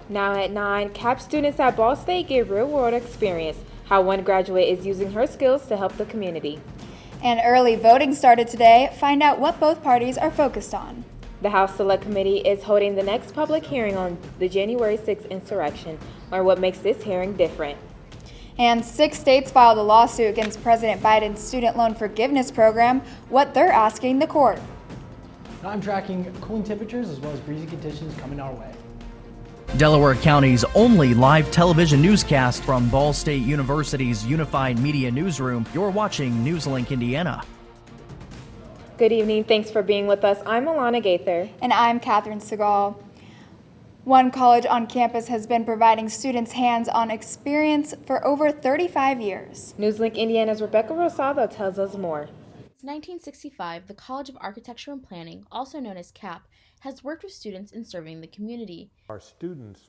Now at 9, CAP students at Ball State get real-world experience, how one graduate is using her skills to help the community. And early voting started today. Find out what both parties are focused on. The House Select Committee is holding the next public hearing on the January 6th insurrection. Learn what makes this hearing different. And 6 states filed a lawsuit against President Biden's student loan forgiveness program, what they're asking the court. I'm tracking cooling temperatures as well as breezy conditions coming our way. Delaware County's only live television newscast from Ball State University's Unified Media Newsroom. You're watching NewsLink Indiana. Good evening. Thanks for being with us. I'm Alana Gaither. And I'm Catherine Segal. One college on campus has been providing students hands-on experience for over 35 years. NewsLink Indiana's Rebecca Rosado tells us more. Since 1965, the College of Architecture and Planning, also known as CAP, has worked with students in serving the community. Our students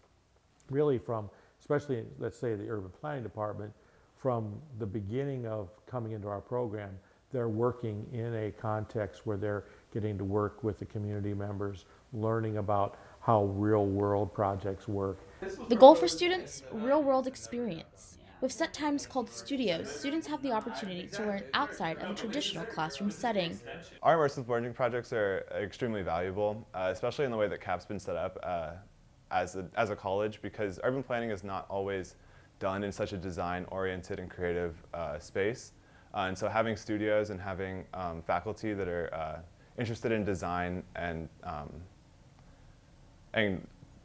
really from, especially let's say the urban planning department, from the beginning of coming into our program, they're working in a context where they're getting to work with the community members, learning about how real world projects work. The goal for students, real world experience. With set times called studios, students have the opportunity to learn outside of a traditional classroom setting. Our immersive learning projects are extremely valuable, especially in the way that CAP's been set up as a college, because urban planning is not always done in such a design-oriented and creative space. And so having studios and having faculty that are interested in design and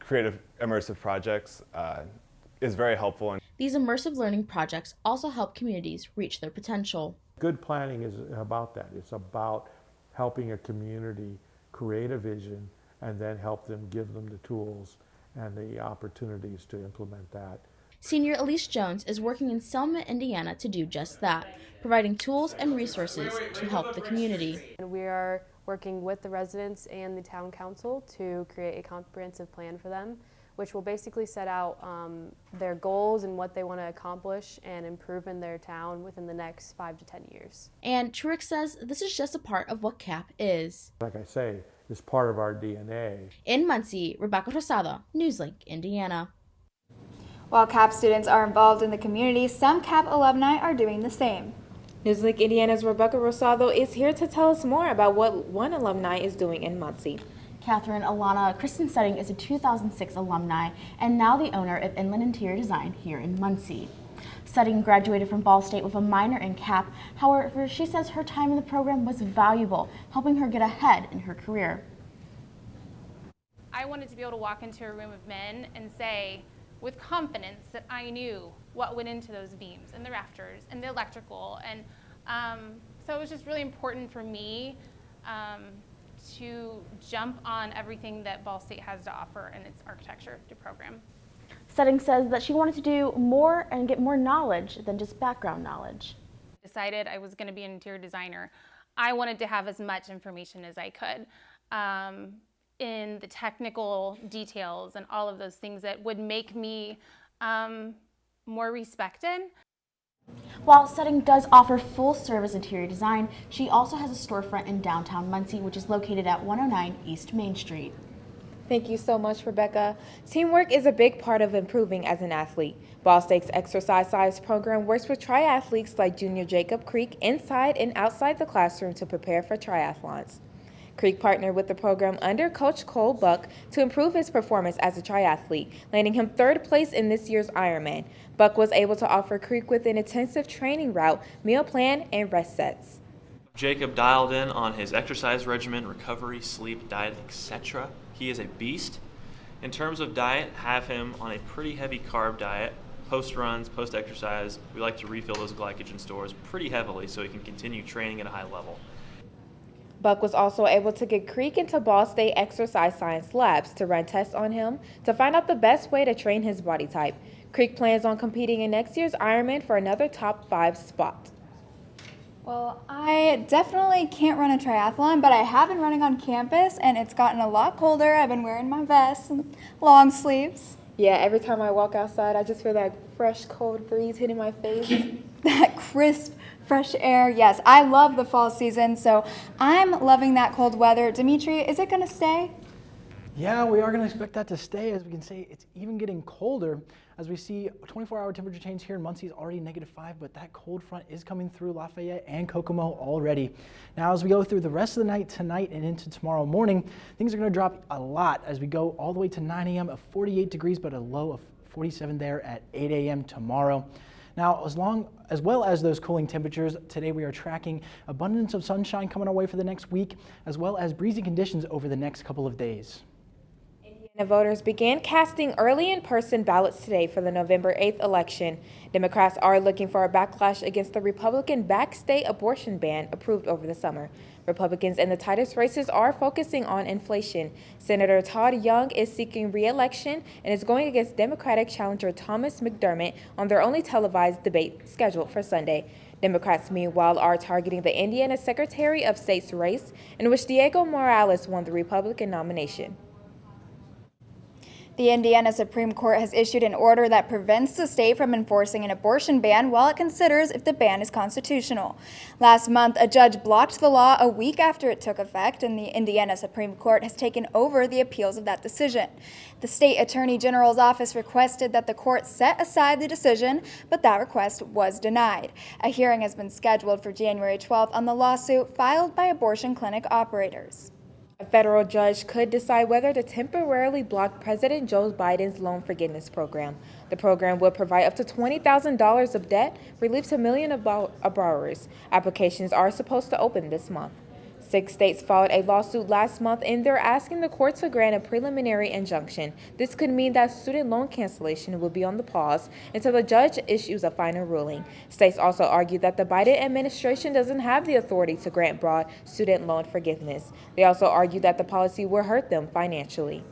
creative immersive projects is very helpful. These immersive learning projects also help communities reach their potential. Good planning is about that. It's about helping a community create a vision and then help them, give them the tools and the opportunities to implement that. Senior Elise Jones is working in Selma, Indiana to do just that, providing tools and resources to help the community. And we are working with the residents and the town council to create a comprehensive plan for them, which will basically set out their goals and what they want to accomplish and improve in their town within the next 5 to 10 years. And Truick says this is just a part of what CAP is. Like I say, it's part of our DNA. In Muncie, Rebecca Rosado, NewsLink, Indiana. While CAP students are involved in the community, some CAP alumni are doing the same. NewsLink Indiana's Rebecca Rosado is here to tell us more about what one alumni is doing in Muncie. Catherine, Alana, Kristen Setting is a 2006 alumni and now the owner of Inland Interior Design here in Muncie. Setting graduated from Ball State with a minor in CAP. However, she says her time in the program was valuable, helping her get ahead in her career. I wanted to be able to walk into a room of men and say, with confidence, that I knew what went into those beams and the rafters and the electrical. And so it was just really important for me to jump on everything that Ball State has to offer in its architecture program. Setting says that she wanted to do more and get more knowledge than just background knowledge. Decided I was going to be an interior designer. I wanted to have as much information as I could in the technical details and all of those things that would make me more respected. While Setting does offer full-service interior design, she also has a storefront in downtown Muncie, which is located at 109 East Main Street. Thank you so much, Rebecca. Teamwork is a big part of improving as an athlete. Ball State's exercise science program works with triathletes like junior Jacob Creek inside and outside the classroom to prepare for triathlons. Creek partnered with the program under Coach Cole Buck to improve his performance as a triathlete, landing him 3rd place in this year's Ironman. Buck was able to offer Creek with an intensive training route, meal plan, and rest sets. Jacob dialed in on his exercise regimen, recovery, sleep, diet, etc. He is a beast. In terms of diet, have him on a pretty heavy carb diet. Post runs, post exercise, we like to refill those glycogen stores pretty heavily so he can continue training at a high level. Buck was also able to get Creek into Ball State exercise science labs to run tests on him to find out the best way to train his body type. Creek plans on competing in next year's Ironman for another top 5 spot. Well, I definitely can't run a triathlon, but I have been running on campus and it's gotten a lot colder. I've been wearing my vest and long sleeves. Yeah, every time I walk outside, I just feel that fresh, cold breeze hitting my face. That crisp, fresh air. Yes, I love the fall season, so I'm loving that cold weather. Dimitri, is it going to stay? Yeah, we are going to expect that to stay. As we can say, it's even getting colder as we see a 24-hour temperature change here in Muncie is already -5, but that cold front is coming through Lafayette and Kokomo already. Now, as we go through the rest of the night tonight and into tomorrow morning, things are going to drop a lot as we go all the way to 9 a.m. of 48 degrees, but a low of 47 there at 8 a.m. tomorrow. Now, as well as those cooling temperatures, today we are tracking abundance of sunshine coming our way for the next week, as well as breezy conditions over the next couple of days. Indiana voters began casting early in-person ballots today for the November 8th election. Democrats are looking for a backlash against the Republican-backed state abortion ban approved over the summer. Republicans in the tightest races are focusing on inflation. Senator Todd Young is seeking re-election and is going against Democratic challenger Thomas McDermott on their only televised debate scheduled for Sunday. Democrats, meanwhile, are targeting the Indiana Secretary of State's race, in which Diego Morales won the Republican nomination. The Indiana Supreme Court has issued an order that prevents the state from enforcing an abortion ban while it considers if the ban is constitutional. Last month, a judge blocked the law a week after it took effect, and the Indiana Supreme Court has taken over the appeals of that decision. The state attorney general's office requested that the court set aside the decision, but that request was denied. A hearing has been scheduled for January 12th on the lawsuit filed by abortion clinic operators. A federal judge could decide whether to temporarily block President Joe Biden's loan forgiveness program. The program would provide up to $20,000 of debt relief to millions of borrowers. Applications are supposed to open this month. 6 states filed a lawsuit last month, and they're asking the court to grant a preliminary injunction. This could mean that student loan cancellation will be on the pause until the judge issues a final ruling. States also argue that the Biden administration doesn't have the authority to grant broad student loan forgiveness. They also argue that the policy will hurt them financially.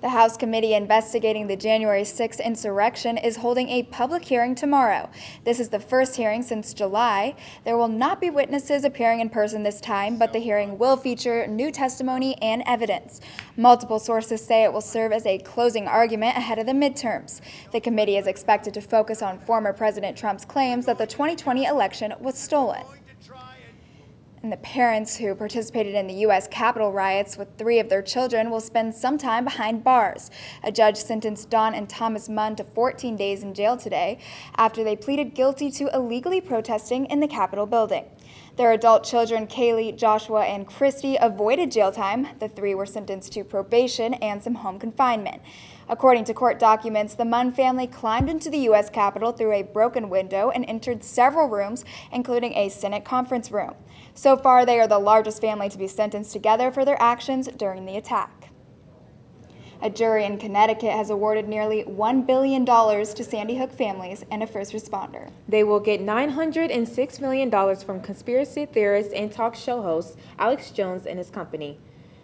The House committee investigating the January 6th insurrection is holding a public hearing tomorrow. This is the first hearing since July. There will not be witnesses appearing in person this time, but the hearing will feature new testimony and evidence. Multiple sources say it will serve as a closing argument ahead of the midterms. The committee is expected to focus on former President Trump's claims that the 2020 election was stolen. And the parents who participated in the U.S. Capitol riots with 3 of their children will spend some time behind bars. A judge sentenced Don and Thomas Munn to 14 days in jail today after they pleaded guilty to illegally protesting in the Capitol building. Their adult children, Kaylee, Joshua, and Christy, avoided jail time. The 3 were sentenced to probation and some home confinement. According to court documents, the Munn family climbed into the U.S. Capitol through a broken window and entered several rooms, including a Senate conference room. So far, they are the largest family to be sentenced together for their actions during the attack. A jury in Connecticut has awarded nearly $1 billion to Sandy Hook families and a first responder. They will get $906 million from conspiracy theorist and talk show host Alex Jones and his company.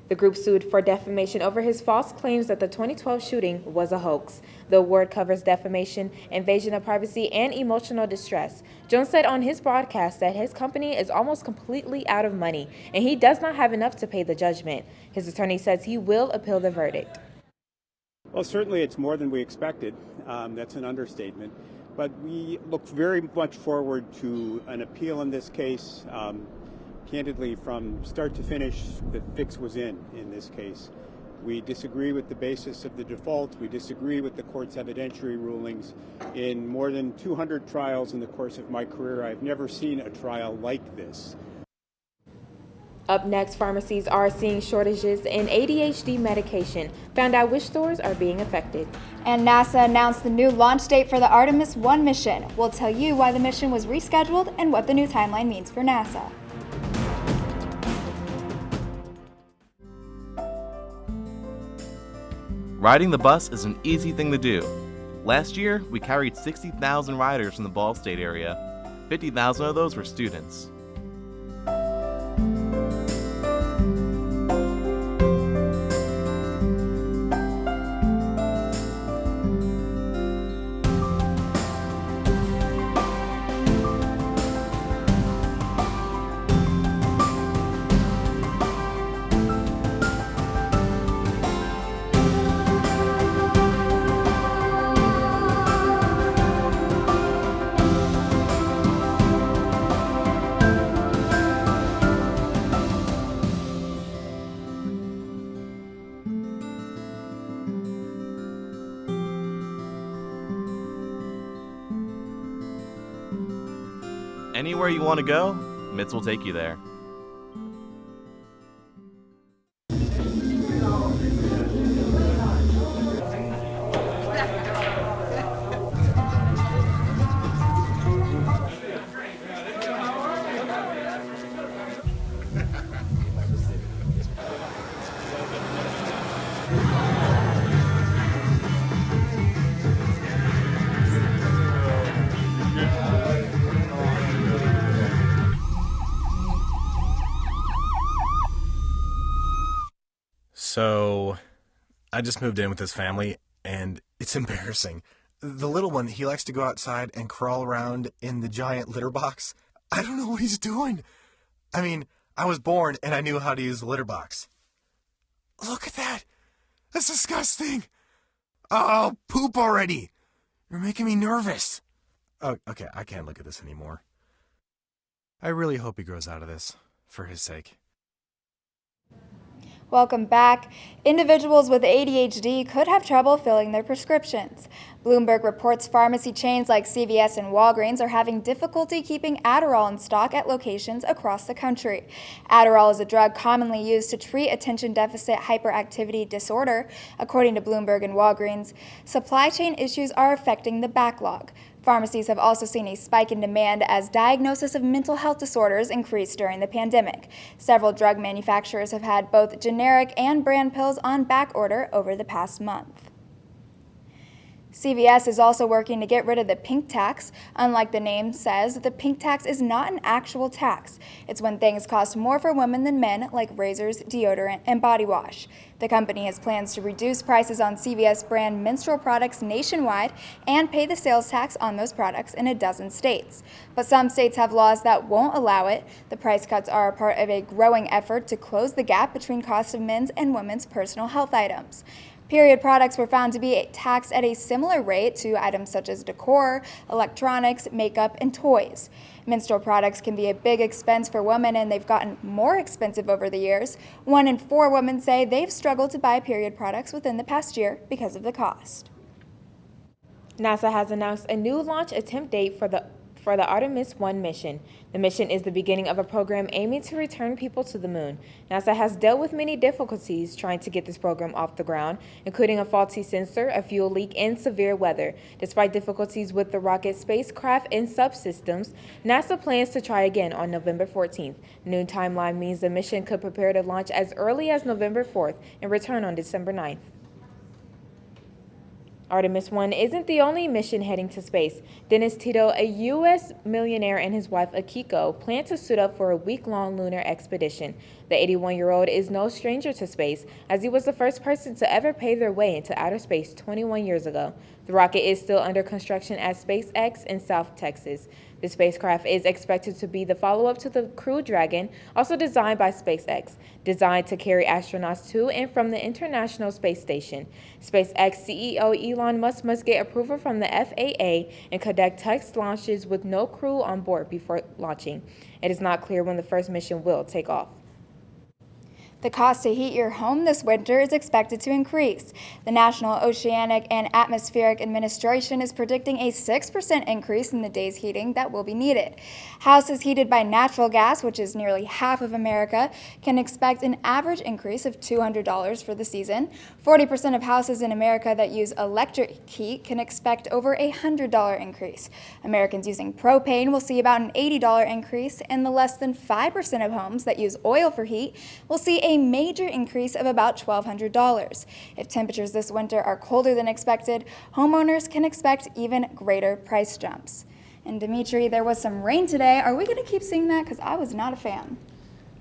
The group sued for defamation over his false claims that the 2012 shooting was a hoax. The award covers defamation, invasion of privacy, and emotional distress. Jones said on his broadcast that his company is almost completely out of money, and he does not have enough to pay the judgment. His attorney says he will appeal the verdict. Well, certainly it's more than we expected. That's an understatement. But we look very much forward to an appeal in this case. Candidly, from start to finish, the fix was in this case. We disagree with the basis of the default. We disagree with the court's evidentiary rulings. In more than 200 trials in the course of my career, I've never seen a trial like this. Up next, pharmacies are seeing shortages in ADHD medication. Found out which stores are being affected. And NASA announced the new launch date for the Artemis 1 mission. We'll tell you why the mission was rescheduled and what the new timeline means for NASA. Riding the bus is an easy thing to do. Last year, we carried 60,000 riders from the Ball State area. 50,000 of those were students. Anywhere you want to go, Mitts will take you there. So, I just moved in with this family, and it's embarrassing. The little one, he likes to go outside and crawl around in the giant litter box. I don't know what he's doing. I mean, I was born and I knew how to use the litter box. Look at that. That's disgusting. Oh, poop already. You're making me nervous. Oh, okay, I can't look at this anymore. I really hope he grows out of this, for his sake. Welcome back. Individuals with ADHD could have trouble filling their prescriptions. Bloomberg reports pharmacy chains like CVS and Walgreens are having difficulty keeping Adderall in stock at locations across the country. Adderall is a drug commonly used to treat attention deficit hyperactivity disorder. According to Bloomberg and Walgreens, supply chain issues are affecting the backlog. Pharmacies have also seen a spike in demand as diagnosis of mental health disorders increased during the pandemic. Several drug manufacturers have had both generic and brand pills on back order over the past month. CVS is also working to get rid of the pink tax. Unlike the name says, the pink tax is not an actual tax. It's when things cost more for women than men, like razors, deodorant, and body wash. The company has plans to reduce prices on CVS brand menstrual products nationwide and pay the sales tax on those products in a dozen states. But some states have laws that won't allow it. The price cuts are a part of a growing effort to close the gap between cost of men's and women's personal health items. Period products were found to be taxed at a similar rate to items such as decor, electronics, makeup, and toys. Menstrual products can be a big expense for women, and they've gotten more expensive over the years. 1 in 4 women say they've struggled to buy period products within the past year because of the cost. NASA has announced a new launch attempt date for the Artemis 1 mission. The mission is the beginning of a program aiming to return people to the moon. NASA has dealt with many difficulties trying to get this program off the ground, including a faulty sensor, a fuel leak, and severe weather. Despite difficulties with the rocket, spacecraft, and subsystems, NASA plans to try again on November 14th. The new timeline means the mission could prepare to launch as early as November 4th and return on December 9th. Artemis 1 isn't the only mission heading to space. Dennis Tito, a U.S. millionaire, and his wife Akiko plan to suit up for a week-long lunar expedition. The 81-year-old is no stranger to space, as he was the first person to ever pave their way into outer space 21 years ago. The rocket is still under construction at SpaceX in South Texas. The spacecraft is expected to be the follow-up to the Crew Dragon, also designed by SpaceX, designed to carry astronauts to and from the International Space Station. SpaceX CEO Elon Musk must get approval from the FAA and conduct test launches with no crew on board before launching. It is not clear when the first mission will take off. The cost to heat your home this winter is expected to increase. The National Oceanic and Atmospheric Administration is predicting a 6% increase in the day's heating that will be needed. Houses heated by natural gas, which is nearly half of America, can expect an average increase of $200 for the season. 40% of houses in America that use electric heat can expect over a $100 increase. Americans using propane will see about an $80 increase, and the less than 5% of homes that use oil for heat will see a major increase of about $1,200. If temperatures this winter are colder than expected, homeowners can expect even greater price jumps. And Dimitri, there was some rain today. Are we going to keep seeing that? Because I was not a fan.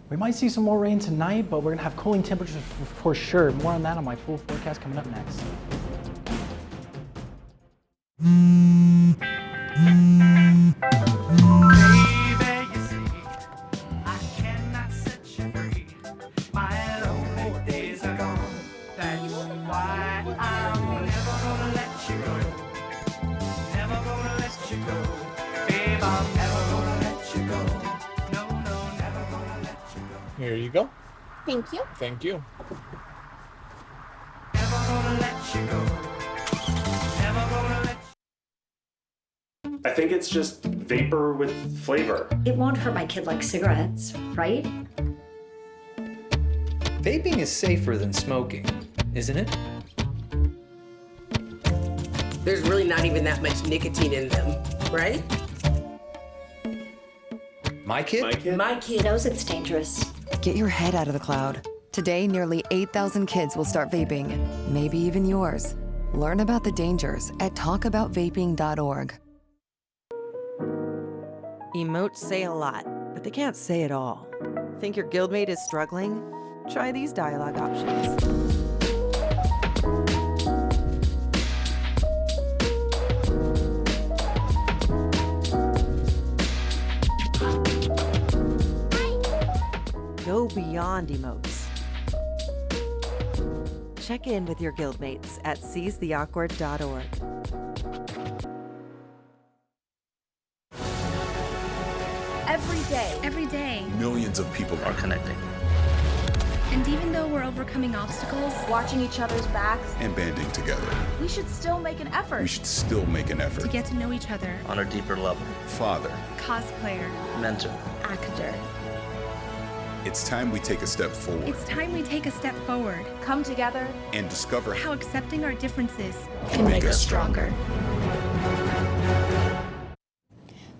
We might see some more rain tonight, but we're going to have cooling temperatures for sure. More on that on my full forecast coming up next. Here you go. Thank you. Thank you. I think it's just vapor with flavor. It won't hurt my kid like cigarettes, right? Vaping is safer than smoking, isn't it? There's really not even that much nicotine in them, right? My kid? My kid knows it's dangerous. Get your head out of the cloud. Today, nearly 8,000 kids will start vaping, maybe even yours. Learn about the dangers at talkaboutvaping.org. Emotes say a lot, but they can't say it all. Think your guildmate is struggling? Try these dialogue options. Go beyond emotes. Check in with your guildmates at seizetheawkward.org. Every day, millions of people are connecting and even though we're overcoming obstacles, watching each other's backs, and banding together, we should still make an effort. to get to know each other on a deeper level. Father, cosplayer, mentor, Actor. it's time we take a step forward. It's time we take a step forward. Come together and discover how accepting our differences can make us stronger.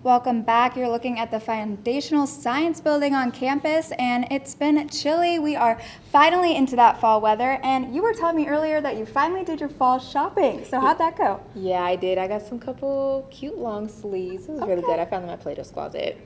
Welcome back. You're looking at the Foundational Science Building on campus, and it's been chilly. We are finally into that fall weather, and you were telling me earlier that you finally did your fall shopping. So how'd that go? Yeah, I did. I got some couple cute long sleeves. It was really good. I found them in my Plato's closet.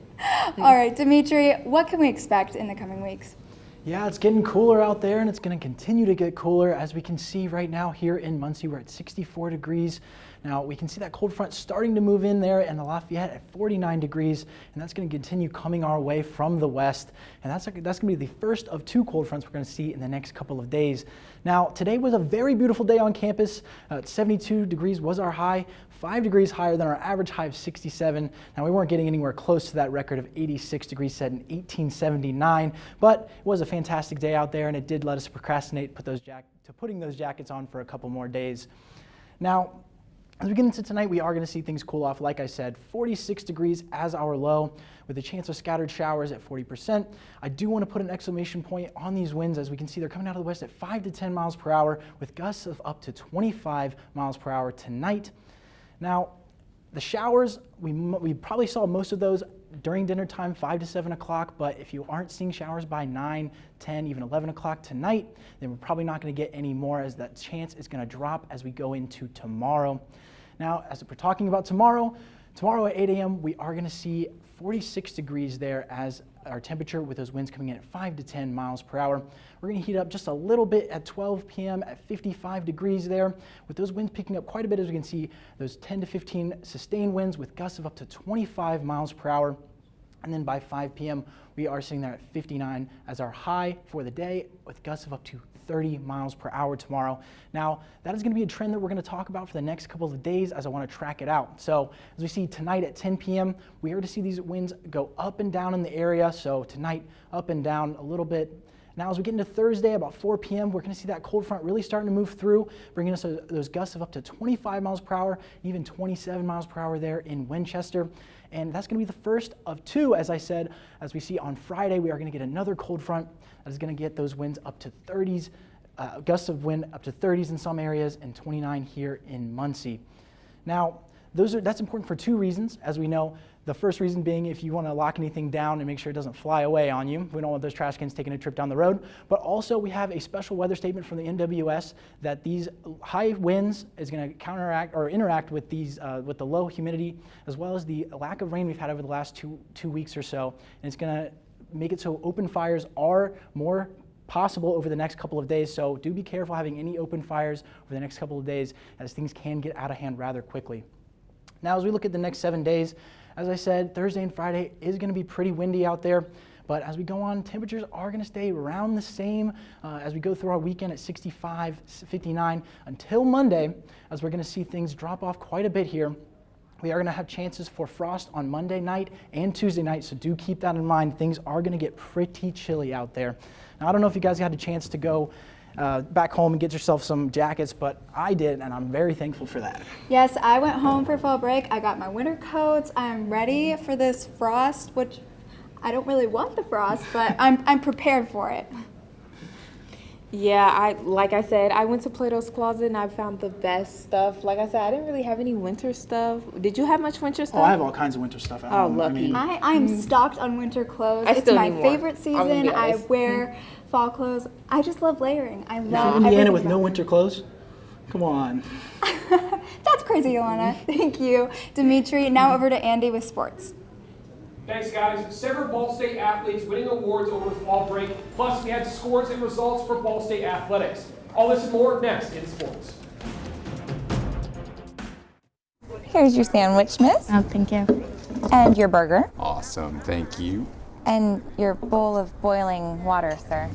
All right, Dimitri, what can we expect in the coming weeks? Yeah, it's getting cooler out there, and it's going to continue to get cooler. As we can see right now here in Muncie, we're at 64 degrees. Now, we can see that cold front starting to move in there, and the Lafayette at 49 degrees, and that's going to continue coming our way from the west. And that's going to be the first of two cold fronts we're going to see in the next couple of days. Now, today was a very beautiful day on campus. 72 degrees was our high, 5 degrees higher than our average high of 67. Now, we weren't getting anywhere close to that record of 86 degrees set in 1879, but it was a fantastic day out there, and it did let us procrastinate putting those jackets on for a couple more days. Now, as we get into tonight, we are going to see things cool off. Like I said, 46 degrees as our low, with a chance of scattered showers at 40%. I do want to put an exclamation point on these winds. As we can see, they're coming out of the west at 5 to 10 miles per hour, with gusts of up to 25 miles per hour tonight. Now, the showers, we probably saw most of those during dinner time, 5 to 7 o'clock, but if you aren't seeing showers by 9, 10, even 11 o'clock tonight, then we're probably not going to get any more, as that chance is going to drop as we go into tomorrow. Now, as we're talking about tomorrow at 8 a.m., we are going to see 46 degrees there as our temperature, with those winds coming in at 5 to 10 miles per hour. We're going to heat up just a little bit at 12 p.m. at 55 degrees there, with those winds picking up quite a bit. As we can see, those 10 to 15 sustained winds with gusts of up to 25 miles per hour. And then by 5 p.m., we are sitting there at 59 as our high for the day, with gusts of up to 30 miles per hour tomorrow. Now, that is going to be a trend that we're going to talk about for the next couple of days, as I want to track it out. So as we see tonight at 10 p.m., we are to see these winds go up and down in the area. So tonight, up and down a little bit. Now, as we get into Thursday, about 4 p.m., we're going to see that cold front really starting to move through, bringing us those gusts of up to 25 miles per hour, even 27 miles per hour there in Winchester. And that's going to be the first of two, as I said. As we see on Friday, we are going to get another cold front that is going to get those winds up to 30s, gusts of wind up to 30s in some areas, and 29 here in Muncie. Now, that's important for two reasons, as we know. The first reason being, if you want to lock anything down and make sure it doesn't fly away on you. We don't want those trash cans taking a trip down the road. But also, we have a special weather statement from the NWS that these high winds is going to counteract or interact with these with the low humidity, as well as the lack of rain we've had over the last two weeks or so. And it's going to make it so open fires are more possible over the next couple of days. So do be careful having any open fires over the next couple of days, as things can get out of hand rather quickly. Now, as we look at the next 7 days, as I said, Thursday and Friday is going to be pretty windy out there. But as we go on, temperatures are going to stay around the same as we go through our weekend at 65, 59 until Monday, as we're going to see things drop off quite a bit here. We are going to have chances for frost on Monday night and Tuesday night, so do keep that in mind. Things are going to get pretty chilly out there. Now, I don't know if you guys had a chance to go back home and get yourself some jackets, but I did, and I'm very thankful for that. Yes, I went home for fall break. I got my winter coats. I'm ready for this frost, which I don't really want the frost, but I'm prepared for it. Yeah, like I said, I went to Plato's Closet and I found the best stuff. Like I said, I didn't really have any winter stuff. Did you have much winter stuff? Oh, I have all kinds of winter stuff at home. Lucky. I'm stocked on winter clothes. I It's still my need more. favorite I'm gonna season. be I honest. wear fall clothes. I just love layering. I You're love from Indiana everything with no about winter clothes? Come on. it. That's crazy, Ilana. Thank you, Dimitri. Now over to Andy with sports. Thanks, guys. Several Ball State athletes winning awards over fall break. Plus, we had scores and results for Ball State athletics. All this and more next in sports. Here's your sandwich, miss. Oh, thank you. And your burger. Awesome, thank you. And your bowl of boiling water, sir.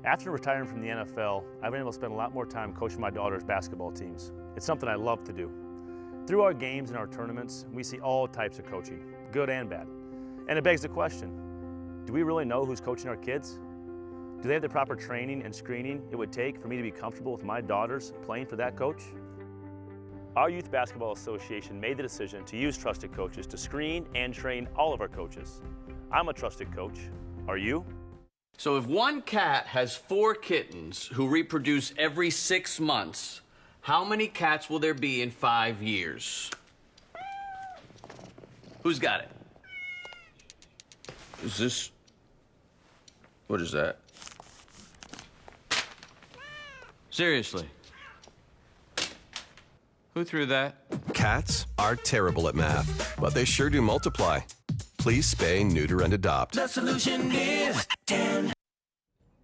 After retiring from the NFL, I've been able to spend a lot more time coaching my daughter's basketball teams. It's something I love to do. Through our games and our tournaments, we see all types of coaching, good and bad. And it begs the question, do we really know who's coaching our kids? Do they have the proper training and screening it would take for me to be comfortable with my daughters playing for that coach? Our Youth Basketball Association made the decision to use trusted coaches to screen and train all of our coaches. I'm a trusted coach. Are you? So if one cat has 4 kittens who reproduce every 6 months, how many cats will there be in 5 years? Who's got it? Is this... What is that? Seriously? Who threw that? Cats are terrible at math, but they sure do multiply. Please spay, neuter, and adopt. The solution is 10.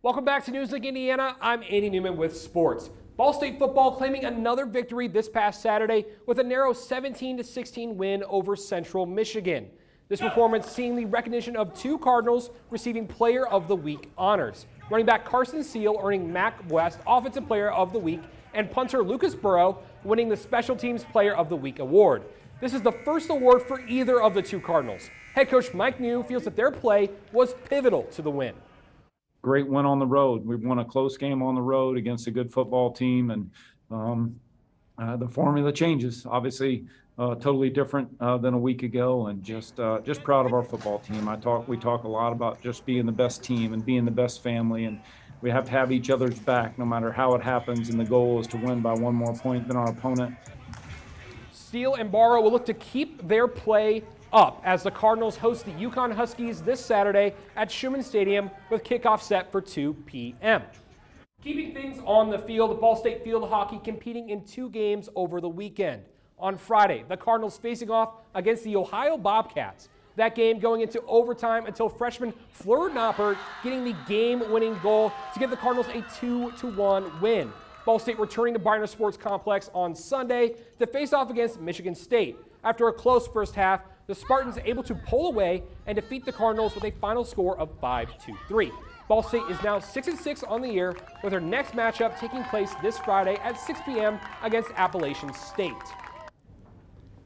Welcome back to NewsLink Indiana. I'm Andy Newman with sports. Ball State football claiming another victory this past Saturday with a narrow 17-16 win over Central Michigan. This performance seeing the recognition of 2 Cardinals receiving Player of the Week honors. Running back Carson Seal earning Mac West Offensive Player of the Week and punter Lucas Burrow winning the Special Teams Player of the Week award. This is the first award for either of the 2 Cardinals. Head coach Mike New feels that their play was pivotal to the win. Great win on the road. We won a close game on the road against a good football team, and the formula changes. Obviously, totally different than a week ago, and just proud of our football team. We talk a lot about just being the best team and being the best family, and we have to have each other's back no matter how it happens, and the goal is to win by 1 more point than our opponent. Steele and Barrow will look to keep their play up as the Cardinals host the Yukon Huskies this Saturday at Schumann Stadium with kickoff set for 2 p.m. Keeping things on the field, Ball State field hockey competing in 2 games over the weekend. On Friday, the Cardinals facing off against the Ohio Bobcats. That game going into overtime until freshman Fleur Noppert getting the game-winning goal to give the Cardinals a 2-1 win. Ball State returning to Bryner Sports Complex on Sunday to face off against Michigan State. After a close first half, the Spartans able to pull away and defeat the Cardinals with a final score of 5-3. Ball State is now 6-6 on the year, with their next matchup taking place this Friday at 6 p.m. against Appalachian State.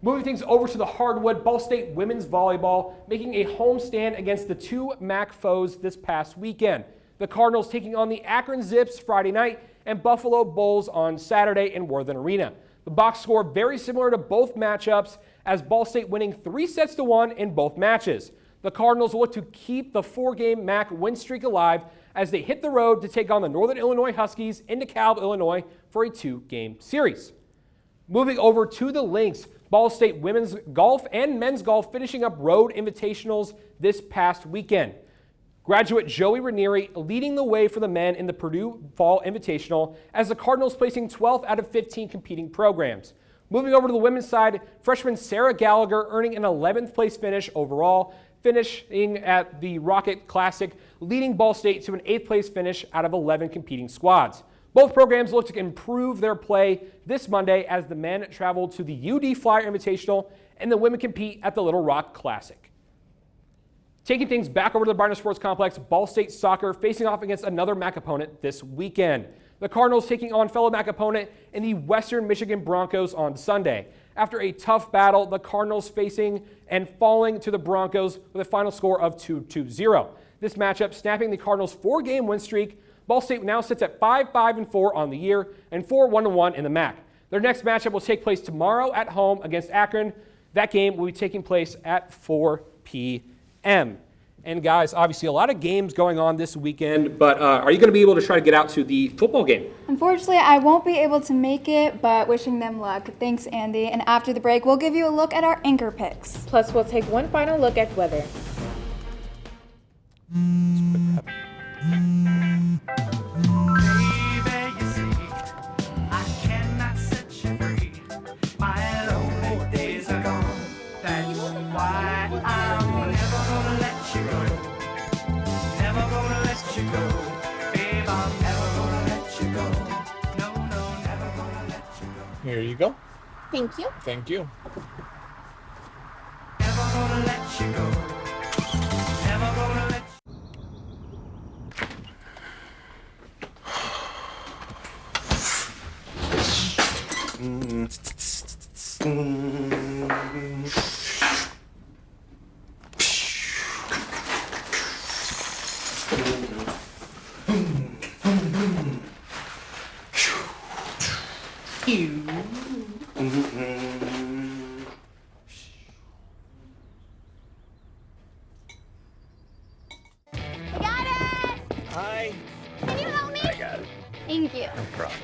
Moving things over to the hardwood, Ball State women's volleyball making a homestand against the 2 MAC foes this past weekend. The Cardinals taking on the Akron Zips Friday night and Buffalo Bulls on Saturday in Worthen Arena. The box score very similar to both matchups, as Ball State winning 3-1 in both matches. The Cardinals will look to keep the 4-game MAC win streak alive as they hit the road to take on the Northern Illinois Huskies in DeKalb, Illinois for a 2-game series. Moving over to the Lynx, Ball State women's golf and men's golf finishing up road invitationals this past weekend. Graduate Joey Ranieri leading the way for the men in the Purdue Fall Invitational as the Cardinals placing 12th out of 15 competing programs. Moving over to the women's side, freshman Sarah Gallagher earning an 11th place finish overall, finishing at the Rocket Classic, leading Ball State to an 8th place finish out of 11 competing squads. Both programs look to improve their play this Monday as the men travel to the UD Flyer Invitational and the women compete at the Little Rock Classic. Taking things back over to the Bryant Sports Complex, Ball State soccer facing off against another MAC opponent this weekend. The Cardinals taking on fellow MAC opponent in the Western Michigan Broncos on Sunday. After a tough battle, the Cardinals facing and falling to the Broncos with a final score of 2-0. This matchup snapping the Cardinals' 4-game win streak. Ball State now sits at 5-5-4 on the year and 4-1-1 in the MAC. Their next matchup will take place tomorrow at home against Akron. That game will be taking place at 4 p.m. And guys, obviously a lot of games going on this weekend, but are you going to be able to try to get out to the football game? Unfortunately, I won't be able to make it, but wishing them luck. Thanks, Andy. And after the break, we'll give you a look at our anchor picks. Plus, we'll take one final look at weather. Here you go. Thank you. Thank you. Hi. Can you help me? I got it. Thank you. No problem.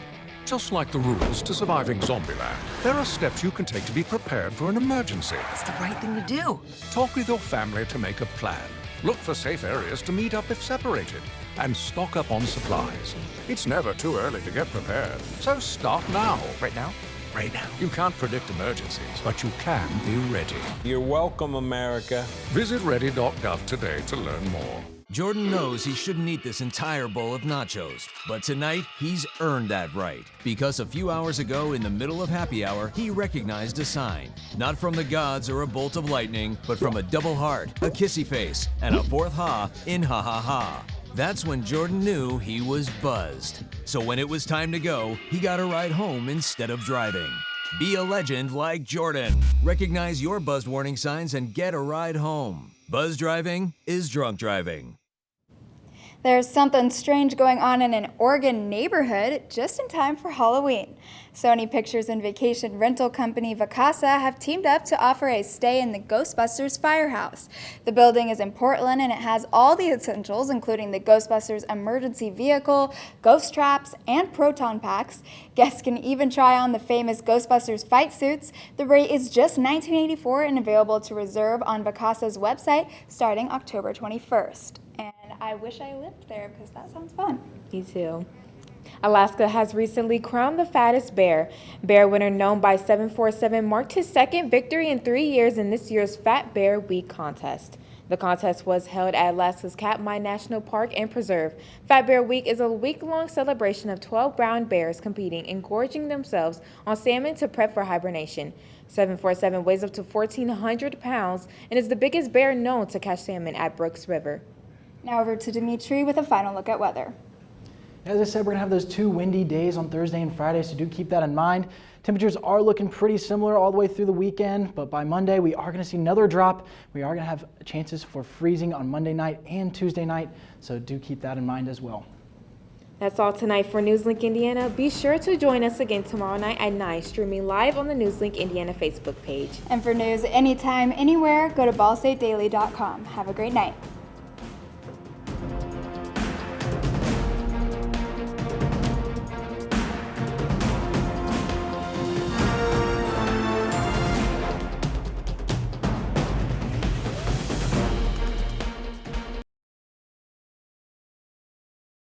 Just like the rules to surviving Zombieland, there are steps you can take to be prepared for an emergency. It's the right thing to do. Talk with your family to make a plan. Look for safe areas to meet up if separated. And stock up on supplies. It's never too early to get prepared, so start now. Right now? Right now. You can't predict emergencies, but you can be ready. You're welcome, America. Visit ready.gov today to learn more. Jordan knows he shouldn't eat this entire bowl of nachos, but tonight he's earned that right. Because a few hours ago, in the middle of happy hour, he recognized a sign. Not from the gods or a bolt of lightning, but from a double heart, a kissy face, and a fourth ha in ha ha ha. That's when Jordan knew he was buzzed. So when it was time to go, he got a ride home instead of driving. Be a legend like Jordan. Recognize your buzzed warning signs and get a ride home. Buzz driving is drunk driving. There's something strange going on in an Oregon neighborhood just in time for Halloween. Sony Pictures and vacation rental company Vacasa have teamed up to offer a stay in the Ghostbusters Firehouse. The building is in Portland and it has all the essentials, including the Ghostbusters emergency vehicle, ghost traps, and proton packs. Guests can even try on the famous Ghostbusters fight suits. The rate is just $19.84 and available to reserve on Vacasa's website starting October 21st. And I wish I lived there because that sounds fun. Me too. Alaska has recently crowned the fattest bear. Bear winner known by 747 marked his second victory in 3 years in this year's Fat Bear Week contest. The contest was held at Alaska's Katmai National Park and Preserve. Fat Bear Week is a week-long celebration of 12 brown bears competing and gorging themselves on salmon to prep for hibernation. 747 weighs up to 1,400 pounds and is the biggest bear known to catch salmon at Brooks River. Now over to Dimitri with a final look at weather. As I said, we're going to have those 2 windy days on Thursday and Friday, so do keep that in mind. Temperatures are looking pretty similar all the way through the weekend, but by Monday we are going to see another drop. We are going to have chances for freezing on Monday night and Tuesday night, so do keep that in mind as well. That's all tonight for NewsLink Indiana. Be sure to join us again tomorrow night at 9, streaming live on the NewsLink Indiana Facebook page. And for news anytime, anywhere, go to ballstatedaily.com. Have a great night.